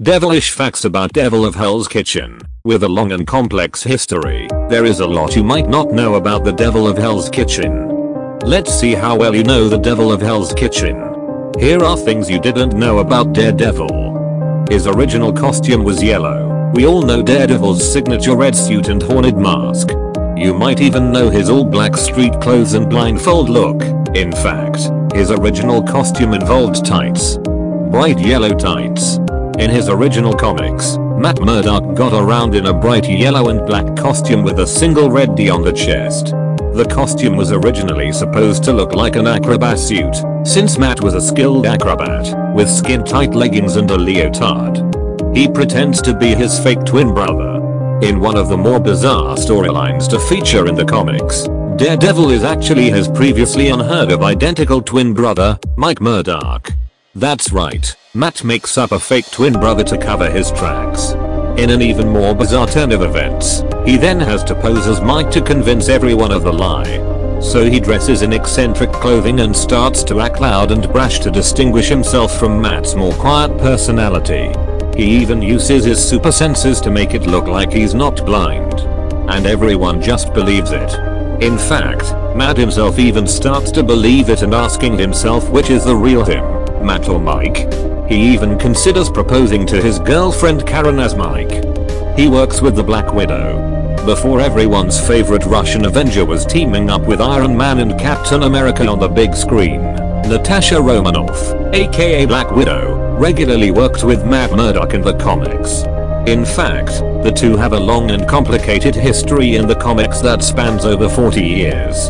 Devilish facts about Devil of Hell's Kitchen. With a long and complex history, there is a lot you might not know about the Devil of Hell's Kitchen. Let's see how well you know the Devil of Hell's Kitchen. Here are things you didn't know about Daredevil. His original costume was yellow. We all know Daredevil's signature red suit and horned mask. You might even know his all-black street clothes and blindfold look. In fact, his original costume involved tights. Bright yellow tights. In his original comics, Matt Murdock got around in a bright yellow and black costume with a single red D on the chest. The costume was originally supposed to look like an acrobat suit, since Matt was a skilled acrobat, with skin-tight leggings and a leotard. He pretends to be his fake twin brother. In one of the more bizarre storylines to feature in the comics, Daredevil is actually his previously unheard of identical twin brother, Mike Murdock. That's right, Matt makes up a fake twin brother to cover his tracks. In an even more bizarre turn of events, he then has to pose as Mike to convince everyone of the lie. So he dresses in eccentric clothing and starts to act loud and brash to distinguish himself from Matt's more quiet personality. He even uses his super senses to make it look like he's not blind. And everyone just believes it. In fact, Matt himself even starts to believe it and asking himself which is the real him, Matt or Mike. He even considers proposing to his girlfriend Karen as Mike. He works with the Black Widow. Before everyone's favorite Russian Avenger was teaming up with Iron Man and Captain America on the big screen, Natasha Romanoff, aka Black Widow, regularly worked with Matt Murdock in the comics. In fact, the two have a long and complicated history in the comics that spans over 40 years.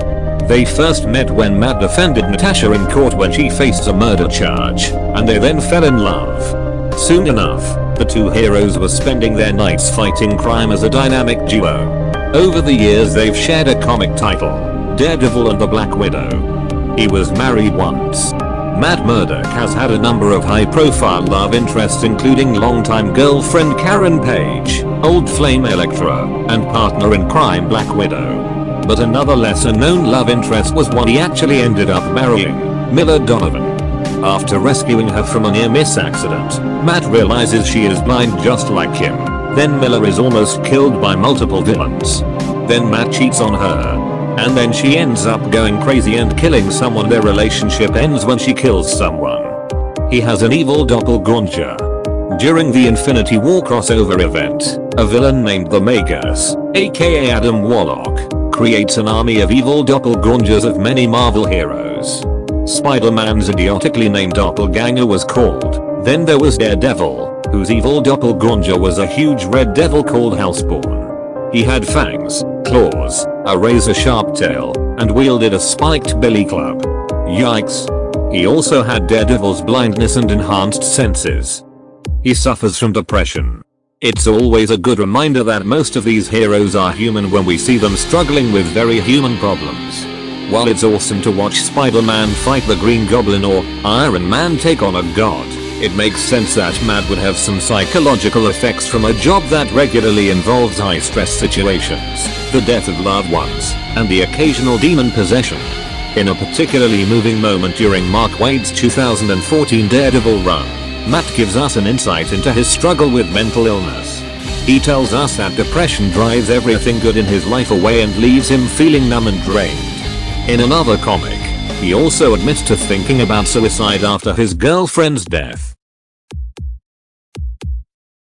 They first met when Matt defended Natasha in court when she faced a murder charge, and they then fell in love. Soon enough, the two heroes were spending their nights fighting crime as a dynamic duo. Over the years they've shared a comic title, Daredevil and the Black Widow. He was married once. Matt Murdock has had a number of high-profile love interests including longtime girlfriend Karen Page, old flame Elektra, and partner in crime Black Widow. But another lesser-known love interest was one he actually ended up marrying, Miller Donovan. After rescuing her from a near-miss accident, Matt realizes she is blind just like him. Then Miller is almost killed by multiple villains. Then Matt cheats on her. And then she ends up going crazy and killing someone. Their relationship ends when she kills someone. He has an evil doppelganger. During the Infinity War crossover event, a villain named the Magus, aka Adam Warlock, creates an army of evil doppelgangers of many Marvel heroes. Spider-Man's idiotically named doppelganger was called. Then there was Daredevil, whose evil doppelganger was a huge red devil called Hellspawn. He had fangs, claws, a razor-sharp tail, and wielded a spiked billy club. Yikes. He also had Daredevil's blindness and enhanced senses. He suffers from depression. It's always a good reminder that most of these heroes are human when we see them struggling with very human problems. While it's awesome to watch Spider-Man fight the Green Goblin or Iron Man take on a god, it makes sense that Matt would have some psychological effects from a job that regularly involves high-stress situations, the death of loved ones, and the occasional demon possession. In a particularly moving moment during Mark Waid's 2014 Daredevil run, Matt gives us an insight into his struggle with mental illness. He tells us that depression drives everything good in his life away and leaves him feeling numb and drained. In another comic, he also admits to thinking about suicide after his girlfriend's death.